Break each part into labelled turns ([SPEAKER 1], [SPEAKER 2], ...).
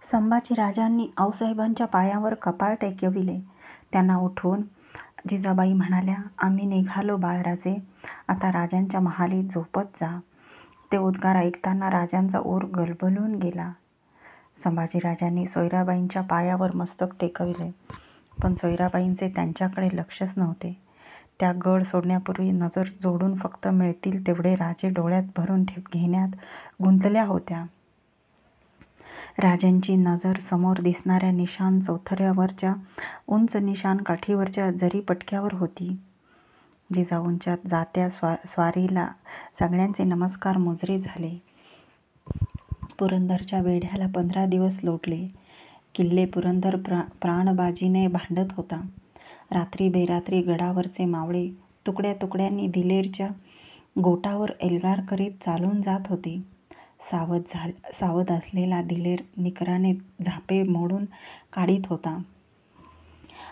[SPEAKER 1] संभाजीराजांनी आऊसाहेबांच्या पायावर कपाळ टेकविले. त्यांना उठवून जिजाबाई म्हणाल्या, आम्ही निघालो बाळराजे, आता राजांच्या महाली झोपत जा. ते उद्गार ऐकताना राजांचा ऊर गलबलून गेला. संभाजीराजांनी सोयराबाईंच्या पायावर मस्तक टेकविले, पण सोयराबाईंचे त्यांच्याकडे लक्षच नव्हते. त्या गड सोडण्यापूर्वी नजर जोडून फक्त मिळतील तेवढे राजे डोळ्यात भरून घेण्यात गुंतल्या होत्या. राजांची नजर समोर दिसणाऱ्या निशाण चौथऱ्यावरच्या उंच निशाण काठीवरच्या जरीपटक्यावर होती. जिजाऊंच्या जात्या स्वारीला सगळ्यांचे नमस्कार मुजरे झाले. पुरंदरच्या वेढ्याला 15 दिवस लोटले. किल्ले पुरंदर प्राणबाजीने भांडत होता. रात्री बेरात्री गडावरचे मावळे तुकड्या तुकड्यांनी दिलेरच्या गोटावर एल्गार करीत चालून जात होते. सावध असलेला दिलेर निकराने झापे मोडून काढीत होता.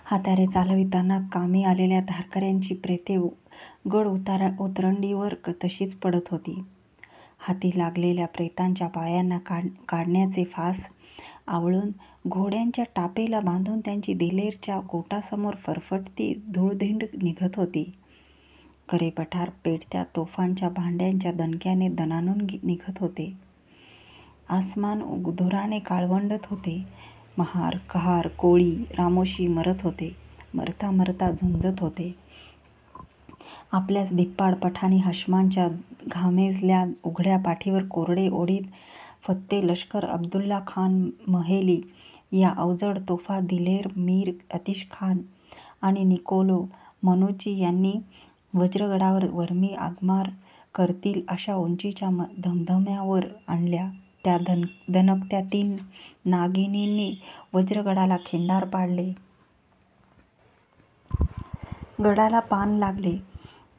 [SPEAKER 1] हात्यारे चालविताना कामी आलेल्या धारकऱ्यांची प्रेते गड उतरंडीवर तशीच पडत होती. हाती लागलेल्या प्रेतांच्या पायांना काढण्याचे फास आवळून घोड्यांच्या टापेला बांधून त्यांची दिलेरच्या गोटासमोर फरफटती धूळधिंड निघत होती. करेपठार पेटत्या तोफांच्या भांड्यांच्या दणक्याने दणाणून निघत होते. आसमान धुराने काळवंडत होते. महार, कहार, कोळी, रामोशी मरत होते. मरता मरता झुंजत होते. आपल्याच धिप्पाड पठाणी हाशमांच्या घामेजल्या उघड्या पाठीवर कोरडे ओढीत फत्ते लष्कर अब्दुल्ला खान महेली या अवजड तोफा दिलेर मीर अतिश खान आणि निकोलो मनुची यांनी वज्रगडावर वर्मी आगमार करतील अशा उंचीच्या धमधम्यावर आणल्या. त्या दणकत्या 3 नागिनींनी वज्रगडाला खिंडार पाडले. गडाला पान लागले.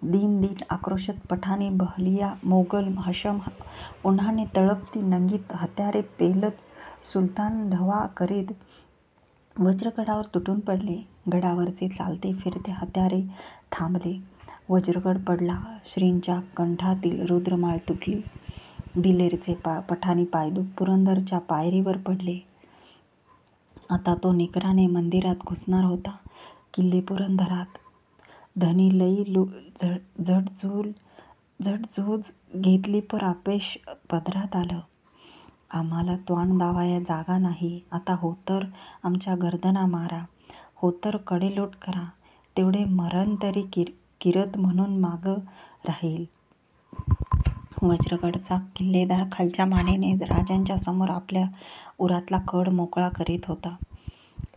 [SPEAKER 1] दिन आक्रोशित पठाणी बहलिया मोगल हशम उन्हाने तळपती नंगीत हत्यारे पेलत सुलतान ढवा करीत वज्रगडावर तुटून पडले. गडावरचे चालते फिरते हत्यारे थांबले. वज्रगड पडला. श्रींच्या कंठातील रुद्रमाळ तुटली. दिलेरचे पठाणी पायदूक पुरंदरच्या पायरीवर पडले. आता तो निकराने मंदिरात घुसणार होता. किल्ले पुरंदरात. धनी लई झटझूज घेतली पर आपेश पदरात आलं. आम्हाला त्वाण दावाया जागा नाही. आता होतर आमच्या गर्दना मारा, होतर कडेलोट करा, तेवढे मरण तरी किरत म्हणून माग राहील. वज्रगडचा किल्लेदार खालच्या मानेने राजांच्या समोर आपल्या उरातला कड मोकळा करीत होता.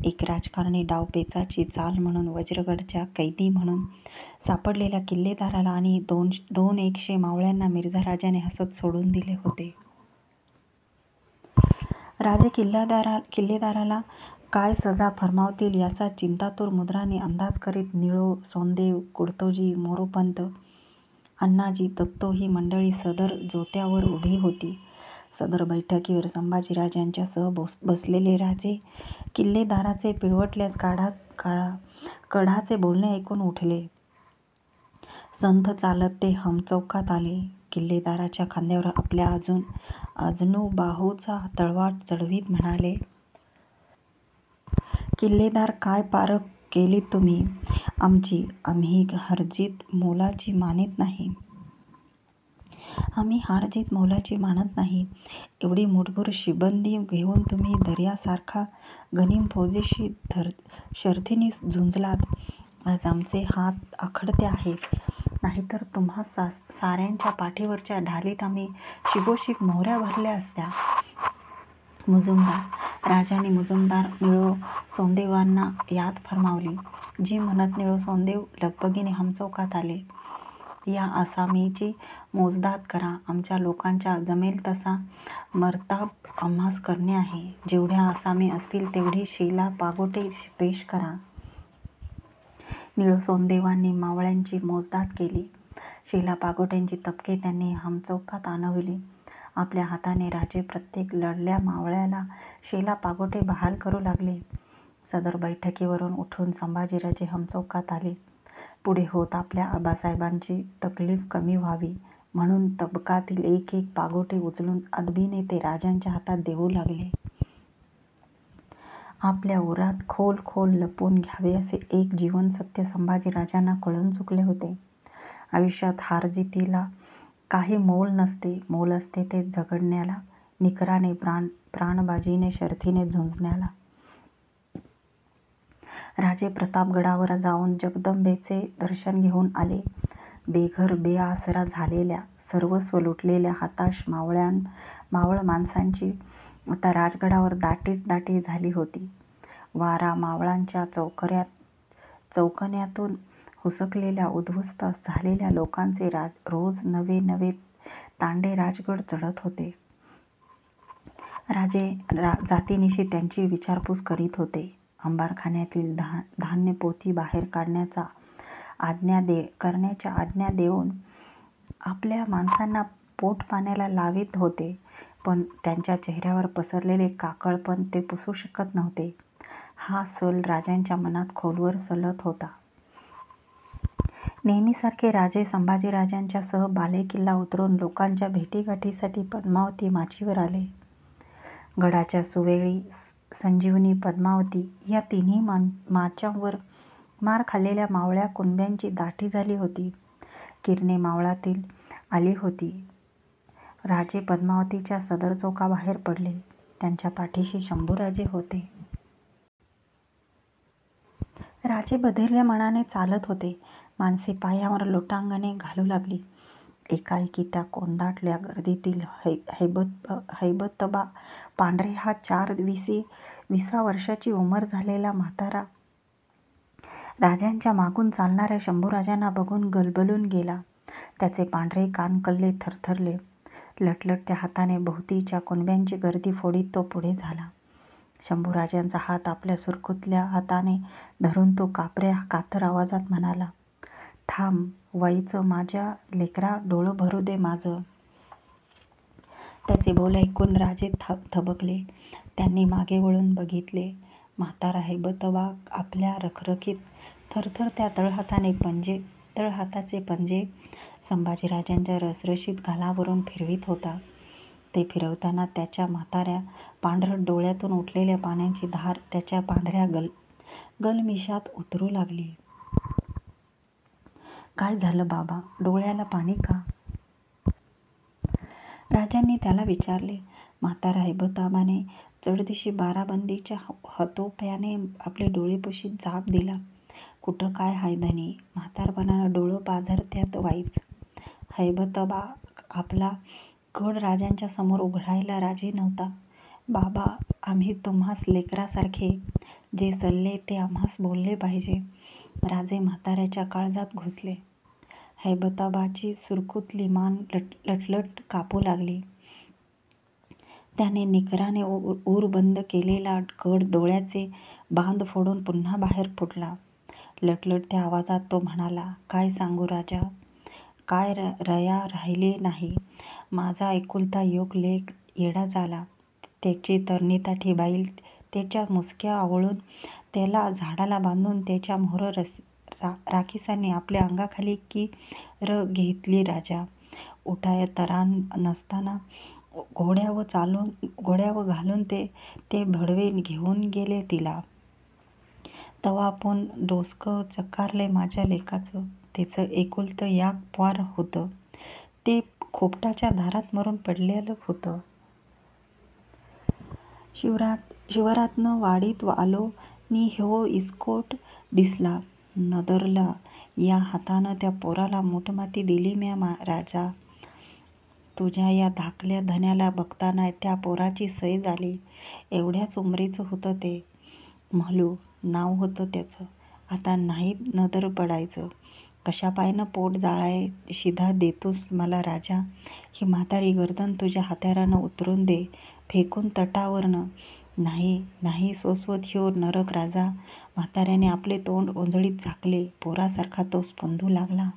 [SPEAKER 1] एक राजकारणी डावपेचाची चाल म्हणून वज्रगडच्या कैदी म्हणून सापडलेल्या किल्लेदाराला आणि 200 मावळ्यांना मिर्झा राजाने हसत सोडून दिले होते. राजे किल्लेदाराला काय सजा फर्मावतील याचा चिंतातूर मुद्राने अंदाज करीत निळो, सोंदेव, कुडतोजी, मोरोपंत, अण्णाजी, दत्तो ही मंडळी सदर जोत्यावर उभी होती. सदर बैठकीवर संभाजीराजांच्या सह बसलेले राजे किल्लेदाराचे पिळवटल्या कढाचे बोलणे ऐकून उठले. संथ चालत ते हमचौकात आले. किल्लेदाराच्या खांद्यावर आपल्या अजनू बाहूचा तळवा चढवीत म्हणाले, किल्लेदार, काय पारख केलीत तुम्ही आमची? आम्ही हारजीत मोलाची मानीत नाही. आम्ही हारजीत मोलाची मानत नाही. एवढी मुठभर शिबंदी घेऊन तुम्ही दर्यासारखा गनिम फौजेशी शर्थीने झुंजलात. आज आमचे हात आखडते आहेत. नाहीतर तुम्हा साऱ्यांच्या पाठीवरच्या ढालीत आम्ही शिबोशिब मोहऱ्या भरल्या असत्या. मुजुमदार राजांनी मुजुमदार निळो सोंदेवांना याद फर्मावली. जी म्हणत निळो सोंदेव लगबगीने हमचौकात आले. या आसामीची मोजदाद करा. आमच्या लोकांच्या जमेल तसा मर्ताब आम्हास करणे आहे. जेवढ्या आसामी असतील तेवढी शेला पागोटे पेश करा. निळो सोंदेवांनी मावळ्यांची मोजदाद केली. शेला पागोट्यांची तपके त्यांनी हमचौकात आणविली. आपल्या हाताने राजे प्रत्येक लढल्या मावळ्याला शेला पागोटे बहाल करू लागले. सदर बैठकीवरून उठून संभाजीराजे हमचौकात आले. पुढे होत आपल्या आबासाहेबांची तकलीफ कमी व्हावी म्हणून तबकातील एक पागोटे उचलून अदबीने ते राजांच्या हातात देऊ लागले. आपल्या उरात खोल खोल लपवून घ्यावे असे एक जीवनसत्य संभाजीराजांना कळून चुकले होते. आयुष्यात हारजितीला काही मोल नसते. मोल असते ते झगडण्याला, निकराने प्राणबाजीने शर्थीने झुंजण्याला. राजे प्रतापगडावर जाऊन जगदंबेचे दर्शन घेऊन आले. बेघर बेआसरा झालेल्या, सर्वस्व लुटलेल्या हताश मावळ माणसांची आता राजगडावर दाटीच दाटी झाली होती. वारा मावळांच्या चौकन्यातून हुसकलेल्या उद्ध्वस्त झालेल्या लोकांचे रोज नवे नवे तांडे राजगड चढत होते. राजे जातीनिशी त्यांची विचारपूस करीत होते. अंबारखान्यातील धान्यपोथी बाहेर करण्याच्या आज्ञा देऊन आपल्या माणसांना पोटपाण्याला लावित होते, पण त्यांच्या चेहऱ्यावर पसरलेले काकळपण ते पुसू शकत नव्हते. हा सल राजांच्या मनात खोलवर सलत होता. नेहमीसारखे राजे संभाजीराजांच्या सह बालेकिल्ला उतरून लोकांच्या भेटीगाठीसाठी पद्मावती माचीवर आले. गडाच्या सुवेळी संजीवनी, पद्मावती या तिन्ही माचांवर मार खाल्लेल्या मावळ्या कुणब्यांची दाटी झाली होती. किरणे मावळातील आली होती. राजे पद्मावतीच्या सदर चौकाबाहेर पडले. त्यांच्या पाठीशी शंभूराजे होते. राजे बधिरल्या मनाने चालत होते. माणसे पायावर लोटांगणे घालू लागली. एकाएकी त्या कोंदाटल्या गर्दीतील हैबतबा पांढरे हा 4-20 वर्षाची उमर झालेला म्हातारा राजांच्या मागून चालणाऱ्या शंभूराजांना बघून गलबलून गेला. त्याचे पांढरे कानकल्ले थरथरले. लटलटत्या हाताने भोवतीच्या कुणब्यांची गर्दी फोडीत तो पुढे झाला. शंभूराजांचा हात आपल्या सुरकुतल्या हाताने धरून तो कातर आवाजात म्हणाला, "थांब वाईचं माझ्या लेकरा, डोळं भरू दे माझं." त्याचे बोल ऐकून राजे थबकले. त्यांनी मागे वळून बघितले. म्हातारा हैबतबा आपल्या रखरखीत थरथरत्या तळहाताचे पंजे संभाजीराजांच्या रसरशीत गालावरून फिरवीत होता. ते फिरवताना त्याच्या म्हाताऱ्या पांढरट डोळ्यातून उठलेल्या पाण्याची धार त्याच्या पांढऱ्या गलमिशात उतरू लागली. "काय झालं बाबा, डोळ्याला पाणी का?" राजांनी त्याला विचारले. म्हातारा हैबतबाने चढदिशी बाराबंदीच्या हतोप्याने आपले डोळे पुशीत जाब दिला, "कुठं काय हाय धनी, म्हातारपणानं डोळं पाझरत्यात वाईच." हैबतबा आपला गड राजांच्या समोर उघडायला राजी नव्हता. "बाबा, आम्ही तुम्हास लेकरासारखे, जे सल्ले ते आम्हास बोलले पाहिजे." राजे म्हाताऱ्याच्या काळजात घुसले. हैबतबाची सुरकुतली मान लटलट कापू लागली. त्याने निकराने ऊर बंद केलेला गड डोळ्याचे बांध फोडून पुन्हा बाहेर फुटला. लटलटत्या आवाजात तो म्हणाला, "काय सांगू राजा, काय रया राहिले नाही. माझा एकुलता एक लेक येडा झाला. त्याची तरणीताठी बाईल त्याच्या मुसक्या आवळून त्याला झाडाला बांधून त्याच्या मोहर राखीसाने आपल्या अंगाखाली की र घेतली राजा. उठाय तरान नसताना घोड्याव घालून ते भडवे घेऊन गेले तिला. तवापून डोसकं चक्कारले माझ्या लेकाचं. त्याचं एकुलतं याक पोर होतं. ते खोपटाच्या धारात मरून पडलेलं होतं. शिवरातनं वाडीत आलो नि ह्यो इस्कोट दिसला. नदरला या हातानं त्या पोराला मूठमाती दिली म्या राजा. तुझ्या या धाकल्या धन्याला बघताना त्या पोराची सय झाली. एवढ्याच उमरीचं होतं ते. म्हालू नाव होतं त्याचं. आता नाही नदर पडायचं. कशापायनं पोट जाळाय शिधा देतोस मला राजा. ही म्हातारी गर्दन तुझ्या हत्यारानं उतरून दे फेकून तटावरनं." "नाही नाही सोसवत ह्यो नरक राजा." म्हाताऱ्याने आपले तोंड ओंजळीत झाकले. पोरासारखा तो स्पंदू लागला.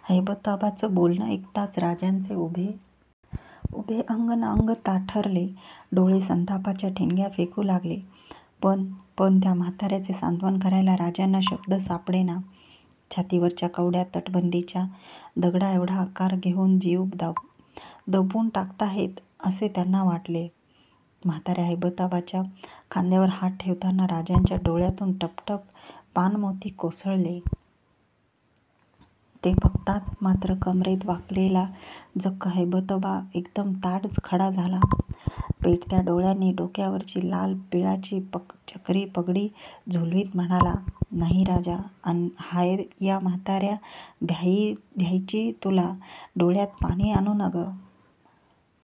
[SPEAKER 1] हैबतबाचं बोलणं ऐकताच राजांचे उभे अंग न अंग ताठरले. डोळे संतापाच्या ठिणग्या फेकू लागले. पण त्या म्हाताऱ्याचे सांत्वन करायला राजांना शब्द सापडेना. छातीवरच्या कवड्या तटबंदीच्या दगडाएवढा आकार घेऊन जीव दबून टाकताहेत असे त्यांना वाटले. म्हाताऱ्या हैबताबाच्या खांद्यावर हात ठेवताना राजांच्या डोळ्यातून टपटप पाणमोती कोसळले. ते बघताच मात्र कमरेत वाकलेला जक्क हैबतबा एकदम ताठ खडा झाला. पेटत्या डोळ्यांनी डोक्यावरची लाल पिळाची चक्री पगडी झुलवीत म्हणाला, "नाही राजा, हाय या म्हाताऱ्या द्यायची तुला. डोळ्यात पाणी आणू न ग."